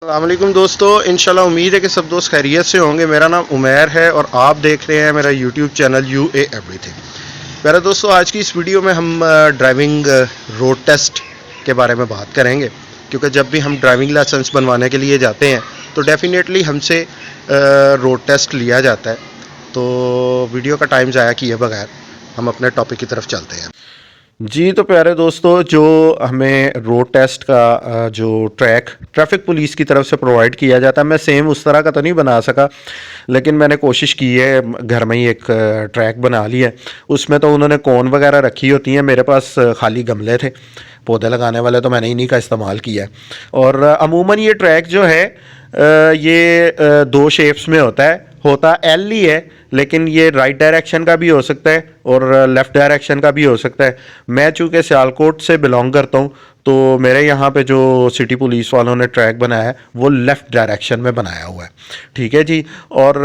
अस्सलामुअलैकुम दोस्तों, इंशाल्लाह उम्मीद है कि सब दोस्त खैरियत से होंगे। मेरा नाम उमैर है और आप देख रहे हैं मेरा यूट्यूब चैनल UA एवरीथिंग। प्यारे दोस्तों, आज की इस वीडियो में हम ड्राइविंग रोड टेस्ट के बारे में बात करेंगे, क्योंकि जब भी हम ड्राइविंग लाइसेंस बनवाने के लिए जाते हैं तो डेफिनेटली हमसे रोड टेस्ट लिया जाता है। तो वीडियो का टाइम ज़ाया किए बगैर हम अपने टॉपिक की तरफ चलते हैं। जी तो प्यारे दोस्तों, जो हमें रोड टेस्ट का जो ट्रैफिक पुलिस की तरफ से प्रोवाइड किया जाता है, मैं सेम उस तरह का तो नहीं बना सका, लेकिन मैंने कोशिश की है, घर में ही एक ट्रैक बना लिया है। उसमें तो उन्होंने कोन वगैरह रखी होती हैं, मेरे पास खाली गमले थे पौधे लगाने वाले, तो मैंने इन्हीं का इस्तेमाल किया है। और अमूमन ये ट्रैक जो है ये दो शेप्स में होता एल ही है, लेकिन ये राइट डायरेक्शन का भी हो सकता है और लेफ़्ट डायरेक्शन का भी हो सकता है। मैं चूँकि सियालकोट से बिलोंग करता हूँ, तो मेरे यहाँ पे जो सिटी पुलिस वालों ने ट्रैक बनाया है वो लेफ़्ट डायरेक्शन में बनाया हुआ है। ठीक है जी। और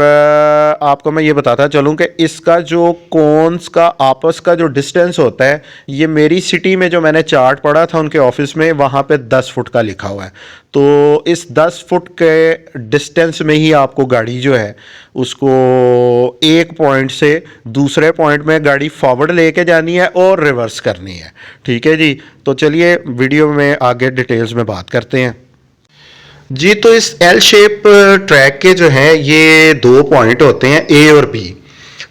आपको मैं ये बताता चलूँ कि इसका जो कोन्स का आपस का जो डिस्टेंस होता है, ये मेरी सिटी में जो मैंने चार्ट पढ़ा था उनके ऑफिस में, वहाँ पे 10 फुट का लिखा हुआ है। तो इस 10 फुट के डिस्टेंस में ही आपको गाड़ी जो है उसको एक पॉइंट से दूसरे पॉइंट में गाड़ी फॉरवर्ड लेके जानी है और रिवर्स करनी है। ठीक है जी। तो चलिए वीडियो में आगे डिटेल्स में बात करते हैं। जी तो इस एल शेप ट्रैक के जो है ये दो पॉइंट होते हैं, ए और बी।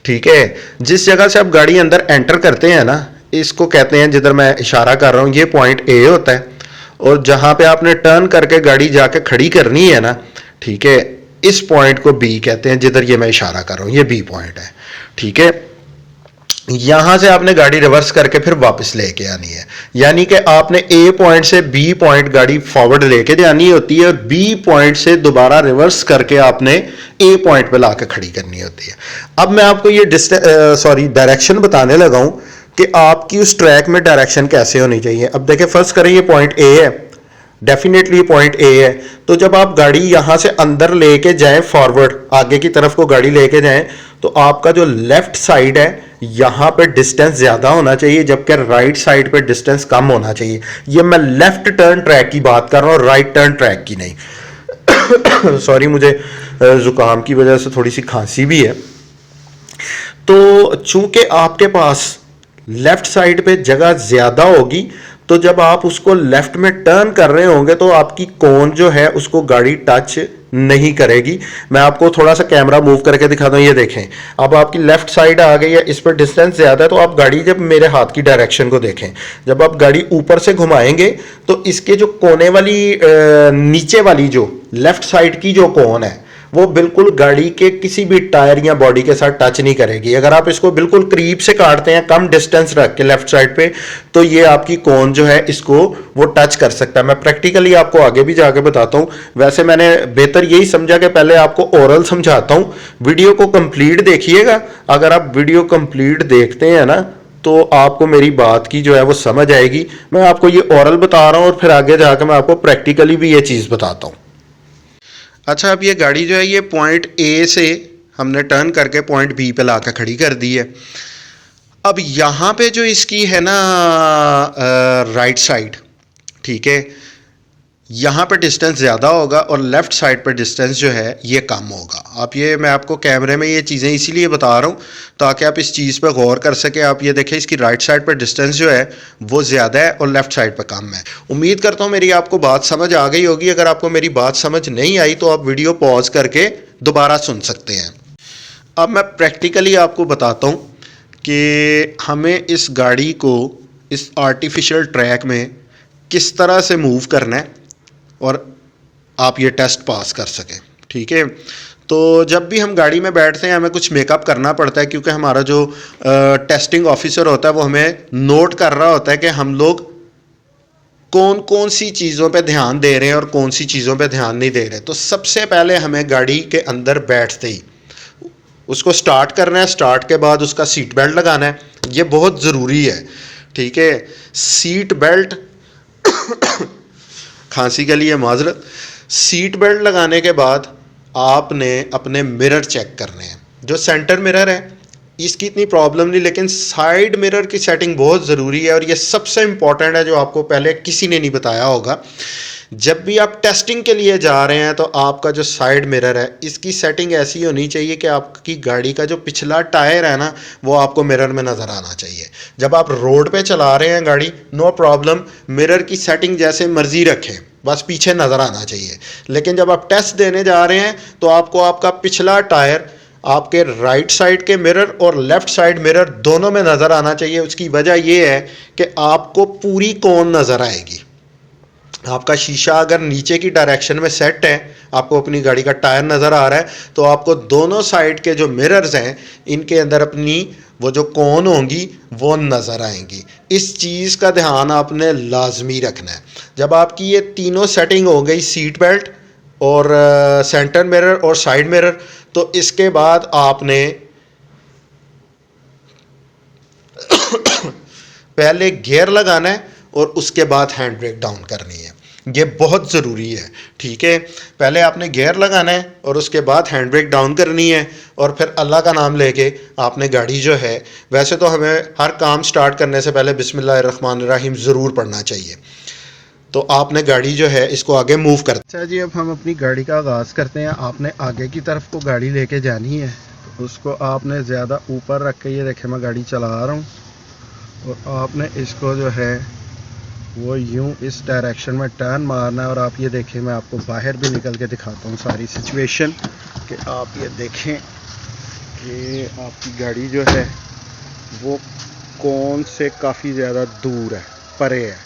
ठीक है। जिस जगह से आप गाड़ी अंदर एंटर करते हैं ना, इसको कहते हैं, जिधर मैं इशारा कर रहा हूँ ये पॉइंट ए होता है। और जहाँ पे आपने टर्न करके गाड़ी जाके खड़ी करनी है ना, ठीक है, इस पॉइंट को बी कहते हैं, जिधर ये मैं इशारा कर रहा हूँ ये बी पॉइंट है। ठीक है। यहां से आपने गाड़ी रिवर्स करके फिर वापस लेके आनी है, यानी कि आपने ए पॉइंट से बी पॉइंट गाड़ी फॉरवर्ड लेके जानी होती है और बी पॉइंट से दोबारा रिवर्स करके आपने ए पॉइंट पे लाके खड़ी करनी होती है। अब मैं आपको ये डायरेक्शन बताने लगा हूं कि आपकी उस ट्रैक में डायरेक्शन कैसे होनी चाहिए। अब देखिए, फर्स्ट करें, ये पॉइंट ए है, डेफिनेटली पॉइंट ए है। तो जब आप गाड़ी यहां से अंदर लेके जाएं, फॉरवर्ड आगे की तरफ को गाड़ी लेके जाएं, तो आपका जो लेफ्ट साइड है यहां पे डिस्टेंस ज्यादा होना चाहिए, जबकि राइट साइड पे डिस्टेंस कम होना चाहिए। ये मैं लेफ्ट टर्न ट्रैक की बात कर रहा हूं, राइट टर्न ट्रैक की नहीं। सॉरी, मुझे जुकाम की वजह से थोड़ी सी खांसी भी है। तो चूंकि आपके पास लेफ्ट साइड पे जगह ज्यादा होगी, तो जब आप उसको लेफ्ट में टर्न कर रहे होंगे तो आपकी कोन जो है उसको गाड़ी टच नहीं करेगी। मैं आपको थोड़ा सा कैमरा मूव करके दिखाता हूँ, ये देखें, अब आपकी लेफ्ट साइड आ गई है, इस पर डिस्टेंस ज्यादा है। तो आप गाड़ी जब मेरे हाथ की डायरेक्शन को देखें, जब आप गाड़ी ऊपर से घुमाएंगे तो इसके जो कोने वाली नीचे वाली जो लेफ्ट साइड की जो कोन है वो बिल्कुल गाड़ी के किसी भी टायर या बॉडी के साथ टच नहीं करेगी। अगर आप इसको बिल्कुल करीब से काटते हैं, कम डिस्टेंस रख के लेफ्ट साइड पे, तो ये आपकी कोन जो है इसको वो टच कर सकता है। मैं प्रैक्टिकली आपको आगे भी जाके बताता हूं। वैसे मैंने बेहतर यही समझा कि पहले आपको ओरल समझाता हूं, वीडियो को कंप्लीट देखिएगा। अगर आप वीडियो कंप्लीट देखते हैं ना, तो आपको मेरी बात की जो है वो समझ आएगी। मैं आपको ये ओरल बता रहा हूं और फिर आगे जाकर मैं आपको प्रैक्टिकली भी ये चीज़ बताता हूं। अच्छा, अब ये गाड़ी जो है ये पॉइंट ए से हमने टर्न करके पॉइंट बी पे लाकर खड़ी कर दी है। अब यहाँ पे जो इसकी है ना राइट साइड, ठीक है, यहाँ पे डिस्टेंस ज़्यादा होगा और लेफ़्ट साइड पे डिस्टेंस जो है ये कम होगा। आप ये, मैं आपको कैमरे में ये चीज़ें इसीलिए बता रहा हूँ ताकि आप इस चीज़ पे गौर कर सकें। आप ये देखें, इसकी राइट साइड पे डिस्टेंस जो है वो ज़्यादा है और लेफ़्ट साइड पे कम है। उम्मीद करता हूँ मेरी आपको बात समझ आ गई होगी। अगर आपको मेरी बात समझ नहीं आई तो आप वीडियो पॉज करके दोबारा सुन सकते हैं। अब मैं प्रैक्टिकली आपको बताता हूँ कि हमें इस गाड़ी को इस आर्टिफिशियल ट्रैक में किस तरह से मूव करना है और आप ये टेस्ट पास कर सकें। ठीक है। तो जब भी हम गाड़ी में बैठते हैं हमें कुछ मेकअप करना पड़ता है, क्योंकि हमारा जो टेस्टिंग ऑफिसर होता है वो हमें नोट कर रहा होता है कि हम लोग कौन कौन सी चीज़ों पे ध्यान दे रहे हैं और कौन सी चीज़ों पे ध्यान नहीं दे रहे। तो सबसे पहले हमें गाड़ी के अंदर बैठते ही उसको स्टार्ट करना है। स्टार्ट के बाद उसका सीट बेल्ट लगाना है, ये बहुत ज़रूरी है। ठीक है। सीट बेल्ट खांसी के लिए माजरत। सीट बेल्ट लगाने के बाद आपने अपने मिरर चेक करने हैं। जो सेंटर मिरर है इसकी इतनी प्रॉब्लम नहीं, लेकिन साइड मिरर की सेटिंग बहुत ज़रूरी है और ये सबसे इम्पॉर्टेंट है, जो आपको पहले किसी ने नहीं बताया होगा। जब भी आप टेस्टिंग के लिए जा रहे हैं तो आपका जो साइड मिरर है इसकी सेटिंग ऐसी होनी चाहिए कि आपकी गाड़ी का जो पिछला टायर है ना वो आपको मिरर में नज़र आना चाहिए। जब आप रोड पे चला रहे हैं गाड़ी, नो प्रॉब्लम, मिरर की सेटिंग जैसे मर्जी रखें, बस पीछे नज़र आना चाहिए। लेकिन जब आप टेस्ट देने जा रहे हैं तो आपको आपका पिछला टायर आपके राइट साइड के मिरर और लेफ़्ट साइड मिरर दोनों में नज़र आना चाहिए। उसकी वजह यह है कि आपको पूरी कोन नज़र आएगी। आपका शीशा अगर नीचे की डायरेक्शन में सेट है, आपको अपनी गाड़ी का टायर नज़र आ रहा है, तो आपको दोनों साइड के जो मिरर्स हैं इनके अंदर अपनी वो जो कोन होंगी वो नज़र आएंगी। इस चीज़ का ध्यान आपने लाजमी रखना है। जब आपकी ये तीनों सेटिंग हो गई, सीट बेल्ट और सेंटर मिरर और साइड मिरर, तो इसके बाद आपने पहले गियर लगाना है और उसके बाद हैंड ब्रेक डाउन करनी है। ये बहुत ज़रूरी है, ठीक है। पहले आपने गियर लगाना है और उसके बाद हैंड ब्रेक डाउन करनी है और फिर अल्लाह का नाम लेके आपने गाड़ी जो है, वैसे तो हमें हर काम स्टार्ट करने से पहले बिस्मिल्लाहिर्रहमानिर्रहीम ज़रूर पढ़ना चाहिए। तो आपने गाड़ी जो है इसको आगे मूव कर। अच्छा जी, अब हम अपनी गाड़ी का आगाज़ करते हैं। आपने आगे की तरफ को गाड़ी लेके जानी है, तो उसको आपने ज़्यादा ऊपर रख के, ये देखें मैं गाड़ी चला रहा हूँ, और आपने इसको जो है वो यूं इस डायरेक्शन में टर्न मारना है। और आप ये देखें, मैं आपको बाहर भी निकल के दिखाता हूँ सारी सिचुएशन, कि आप ये देखें कि आपकी गाड़ी जो है वो कौन से काफ़ी ज़्यादा दूर है, परे है,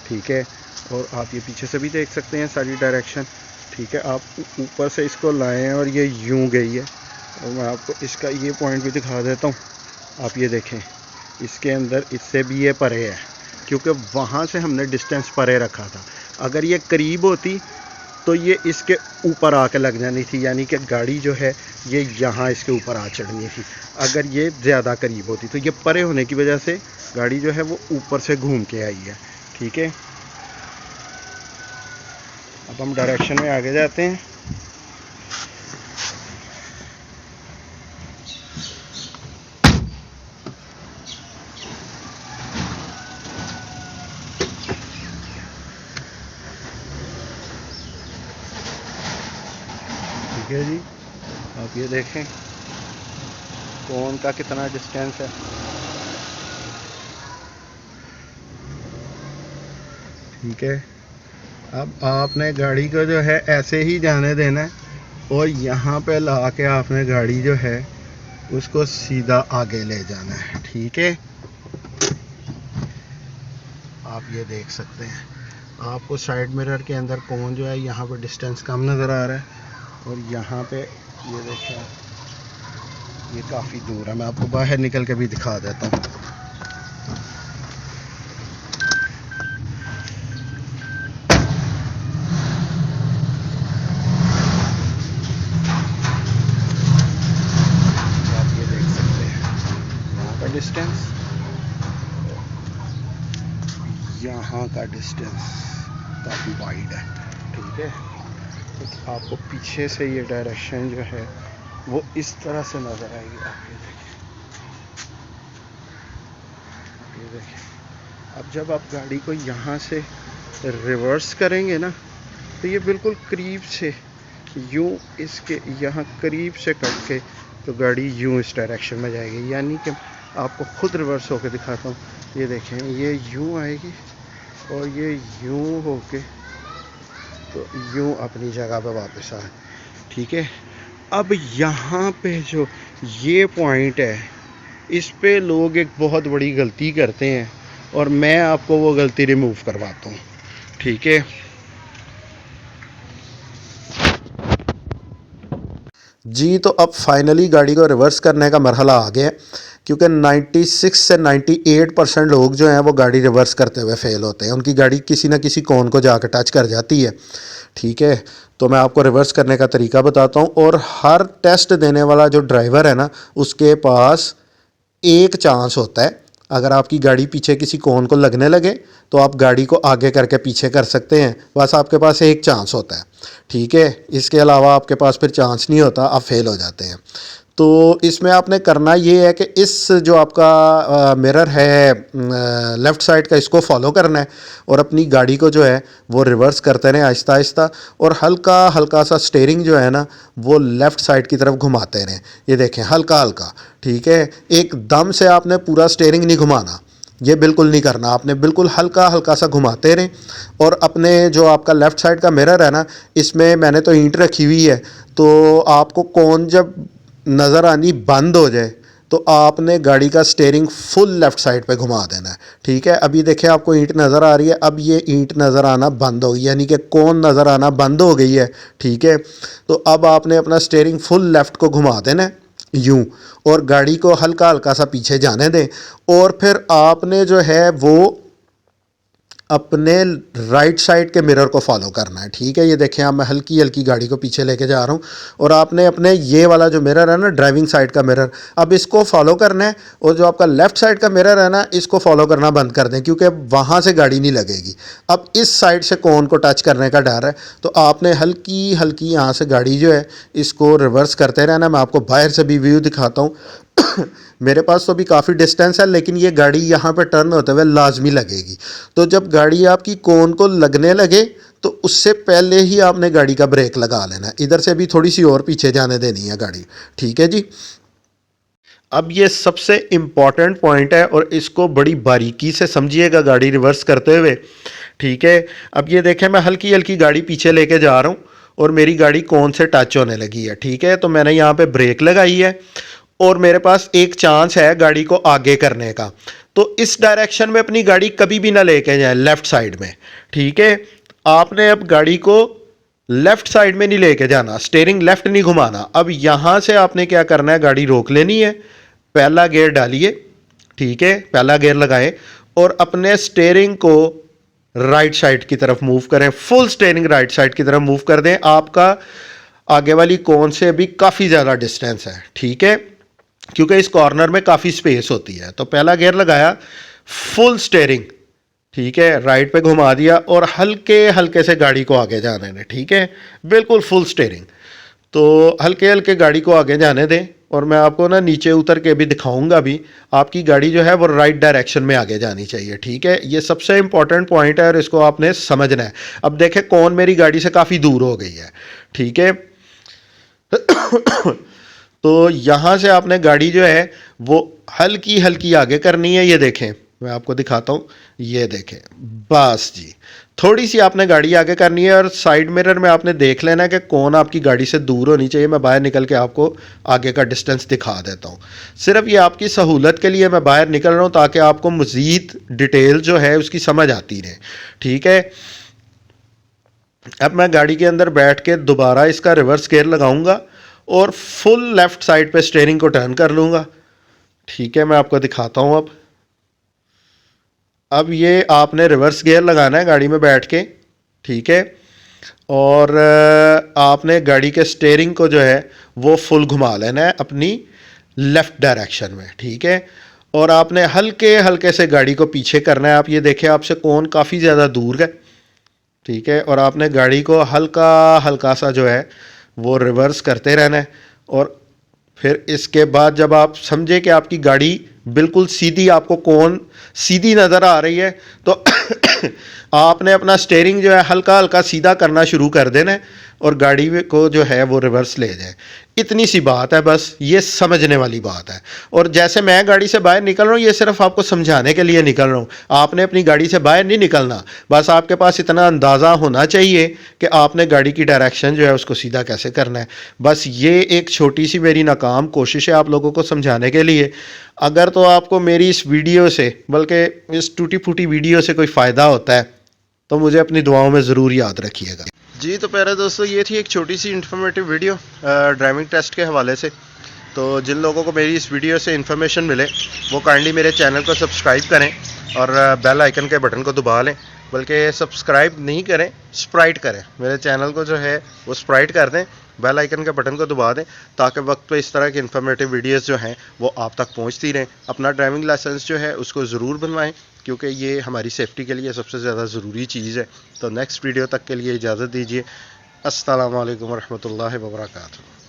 ठीक है। और आप ये पीछे से भी देख सकते हैं सारी डायरेक्शन, ठीक है। आप ऊपर से इसको लाएं और ये यूं गई है, और मैं आपको इसका ये पॉइंट भी दिखा देता हूँ। आप ये देखें, इसके अंदर इससे भी ये परे है, क्योंकि वहाँ से हमने डिस्टेंस परे रखा था। अगर ये करीब होती तो ये इसके ऊपर आके लग जानी थी, यानी कि गाड़ी जो है ये यहाँ इसके ऊपर आ चढ़नी थी। अगर ये ज़्यादा करीब होती तो ये परे होने की वजह से गाड़ी जो है वो ऊपर से घूम के आई है, ठीक है। अब हम डायरेक्शन में आगे जाते हैं। ठीक है जी, आप ये देखें कौन का कितना डिस्टेंस है। ठीक है, अब आपने गाड़ी को जो है ऐसे ही जाने देना है, और यहाँ पे ला के आपने गाड़ी जो है उसको सीधा आगे ले जाना है, ठीक है। आप ये देख सकते हैं, आपको साइड मिरर के अंदर कौन जो है यहाँ पे डिस्टेंस कम नज़र आ रहा है, और यहाँ पे ये देखें ये काफ़ी दूर है। मैं आपको बाहर निकल के भी दिखा देता हूँ। आप ये देख सकते हैं यहाँ का डिस्टेंस, यहाँ का डिस्टेंस काफ़ी वाइड है, ठीक है। तो आपको पीछे से ये डायरेक्शन जो है वो इस तरह से नज़र आएगी। आप ये देखें, अब जब आप गाड़ी को यहाँ से रिवर्स करेंगे ना, तो ये बिल्कुल करीब से यूँ इसके यहाँ करीब से कट के तो गाड़ी यूँ इस डायरेक्शन में जाएगी। यानी कि आपको खुद रिवर्स होकर दिखाता हूँ। ये देखें, ये यूँ आएगी और ये यूँ होके तो यूँ अपनी जगह पे वापस आए, ठीक है। अब यहाँ पे जो ये पॉइंट है, इस पे लोग एक बहुत बड़ी गलती करते हैं, और मैं आपको वो गलती रिमूव करवाता हूँ, ठीक है। जी, तो अब फाइनली गाड़ी को रिवर्स करने का मरहला आ गया है, क्योंकि 96 से 98% लोग जो हैं वो गाड़ी रिवर्स करते हुए फेल होते हैं। उनकी गाड़ी किसी ना किसी कोन को जाकर टच कर जाती है, ठीक है। तो मैं आपको रिवर्स करने का तरीका बताता हूँ। और हर टेस्ट देने वाला जो ड्राइवर है ना, उसके पास एक चांस होता है। अगर आपकी गाड़ी पीछे किसी कोन को लगने लगे तो आप गाड़ी को आगे करके पीछे कर सकते हैं, बस आपके पास एक चांस होता है, ठीक है। इसके अलावा आपके पास फिर चांस नहीं होता, आप फेल हो जाते हैं। तो इसमें आपने करना ये है कि इस जो आपका मिरर है लेफ़्ट साइड का, इसको फॉलो करना है और अपनी गाड़ी को जो है वो रिवर्स करते रहें आहिस्ता आहिस्ता, और हल्का हल्का सा स्टीयरिंग जो है ना वो लेफ़्ट साइड की तरफ घुमाते रहें। ये देखें हल्का हल्का, ठीक है, एकदम से आपने पूरा स्टीयरिंग नहीं घुमाना, ये बिल्कुल नहीं करना आपने, बिल्कुल हल्का हल्का सा घुमाते रहें। और अपने जो आपका लेफ़्ट साइड का मिरर है ना, इसमें मैंने तो ईंट रखी हुई है, तो आपको कौन जब नज़र आनी बंद हो जाए तो आपने गाड़ी का स्टीयरिंग फुल लेफ़्ट साइड पे घुमा देना है, ठीक है। अभी देखिए आपको ईंट नज़र आ रही है, अब ये ईंट नज़र आना बंद हो गई, यानी कि कौन नज़र आना बंद हो गई है, ठीक है। तो अब आपने अपना स्टीयरिंग फुल लेफ़्ट को घुमा देना है यूं, और गाड़ी को हल्का हल्का सा पीछे जाने दें, और फिर आपने जो है वो अपने राइट साइड के मिरर को फॉलो करना है, ठीक है। ये देखें अब मैं हल्की हल्की गाड़ी को पीछे लेके जा रहा हूँ, और आपने अपने ये वाला जो मिरर है ना, ड्राइविंग साइड का मिरर, अब इसको फॉलो करना है, और जो आपका लेफ़्ट साइड का मिरर है ना, इसको फॉलो करना बंद कर दें, क्योंकि वहाँ से गाड़ी नहीं लगेगी। अब इस साइड से कोन को टच करने का डर है, तो आपने हल्की हल्की यहाँ से गाड़ी जो है इसको रिवर्स करते रहना। मैं आपको बाहर से भी व्यू दिखाता हूँ मेरे पास तो अभी काफ़ी डिस्टेंस है, लेकिन ये गाड़ी यहाँ पे टर्न होते हुए लाजमी लगेगी। तो जब गाड़ी आपकी कोन को लगने लगे तो उससे पहले ही आपने गाड़ी का ब्रेक लगा लेना, इधर से भी थोड़ी सी और पीछे जाने देनी है गाड़ी, ठीक है जी। अब ये सबसे इम्पॉर्टेंट पॉइंट है और इसको बड़ी बारीकी से समझिएगा गाड़ी रिवर्स करते हुए, ठीक है। अब ये देखें मैं हल्की हल्की गाड़ी पीछे लेके जा रहा हूँ और मेरी गाड़ी कौन से टच होने लगी है, ठीक है। तो मैंने यहाँ पे ब्रेक लगाई है और मेरे पास एक चांस है गाड़ी को आगे करने का, तो इस डायरेक्शन में अपनी गाड़ी कभी भी ना लेके जाए लेफ़्ट साइड में, ठीक है। आपने अब गाड़ी को लेफ़्ट साइड में नहीं लेके जाना, स्टीयरिंग लेफ़्ट नहीं घुमाना। अब यहाँ से आपने क्या करना है, गाड़ी रोक लेनी है, पहला गियर डालिए, ठीक है, पहला गियर लगाएं और अपने स्टीयरिंग को राइट साइड की तरफ मूव करें, फुल स्टीयरिंग राइट साइड की तरफ मूव कर दें। आपका आगे वाली कोन से भी काफ़ी ज़्यादा डिस्टेंस है, ठीक है, क्योंकि इस कॉर्नर में काफ़ी स्पेस होती है। तो पहला गियर लगाया, फुल स्टीयरिंग, ठीक है, राइट पे घुमा दिया और हल्के हल्के से गाड़ी को आगे जाने दें, ठीक है, बिल्कुल फुल स्टीयरिंग। तो हल्के हल्के गाड़ी को आगे जाने दें, और मैं आपको ना नीचे उतर के भी दिखाऊंगा भी, आपकी गाड़ी जो है वो राइट डायरेक्शन में आगे जानी चाहिए, ठीक है। ये सबसे इंपॉर्टेंट पॉइंट है और इसको आपने समझना है। अब देखें कौन मेरी गाड़ी से काफ़ी दूर हो गई है, ठीक है। तो यहाँ से आपने गाड़ी जो है वो हल्की हल्की आगे करनी है। ये देखें मैं आपको दिखाता हूँ, ये देखें, बस जी, थोड़ी सी आपने गाड़ी आगे करनी है और साइड मिरर में आपने देख लेना है कि कौन आपकी गाड़ी से दूर होनी चाहिए। मैं बाहर निकल के आपको आगे का डिस्टेंस दिखा देता हूँ, सिर्फ ये आपकी सहूलत के लिए मैं बाहर निकल रहा हूँ ताकि आपको मज़ीद डिटेल जो है उसकी समझ आती रहे, ठीक है। अब मैं गाड़ी के अंदर बैठ के दोबारा इसका रिवर्स गियर लगाऊंगा और फुल लेफ़्ट साइड पे स्टीयरिंग को टर्न कर लूँगा, ठीक है। मैं आपको दिखाता हूँ अब ये आपने रिवर्स गियर लगाना है गाड़ी में बैठ के, ठीक है, और आपने गाड़ी के स्टीयरिंग को जो है वो फुल घुमा लेना है अपनी लेफ़्ट डायरेक्शन में, ठीक है। और आपने हल्के हल्के से गाड़ी को पीछे करना है। आप ये देखें आपसे कौन काफ़ी ज़्यादा दूर है, ठीक है, और आपने गाड़ी को हल्का हल्का सा जो है वो रिवर्स करते रहना है। और फिर इसके बाद जब आप समझे कि आपकी गाड़ी बिल्कुल सीधी, आपको कौन सीधी नज़र आ रही है, तो आपने अपना स्टीयरिंग जो है हल्का हल्का सीधा करना शुरू कर देना है और गाड़ी को जो है वो रिवर्स ले जाए। इतनी सी बात है, बस ये समझने वाली बात है। और जैसे मैं गाड़ी से बाहर निकल रहा हूँ ये सिर्फ आपको समझाने के लिए निकल रहा हूँ, आपने अपनी गाड़ी से बाहर नहीं निकलना। बस आपके पास इतना अंदाज़ा होना चाहिए कि आपने गाड़ी की डायरेक्शन जो है उसको सीधा कैसे करना है। बस ये एक छोटी सी मेरी नाकाम कोशिश है आप लोगों को समझाने के लिए। अगर तो आपको मेरी इस वीडियो से, बल्कि इस टूटी फूटी वीडियो से कोई फ़ायदा होता है तो मुझे अपनी दुआओं में ज़रूर याद रखिएगा जी। तो प्यारे दोस्तों, ये थी एक छोटी सी इन्फॉर्मेटिव वीडियो ड्राइविंग टेस्ट के हवाले से। तो जिन लोगों को मेरी इस वीडियो से इन्फॉर्मेशन मिले वो काइंडली मेरे चैनल को सब्सक्राइब करें और बेल आइकन के बटन को दबा लें, बल्कि सब्सक्राइब नहीं करें, स्प्राइट करें, मेरे चैनल को जो है वो स्प्राइट कर दें, बेल आइकन के बटन को दबा दें, ताकि वक्त पे इस तरह की इन्फॉर्मेटिव वीडियोस जो हैं वो आप तक पहुंचती रहें। अपना ड्राइविंग लाइसेंस जो है उसको ज़रूर बनवाएं, क्योंकि ये हमारी सेफ्टी के लिए सबसे ज़्यादा ज़रूरी चीज़ है। तो नेक्स्ट वीडियो तक के लिए इजाज़त दीजिए। अस्सलामु अलैकुम वरहमतुल्लाहि वबरकातुहू।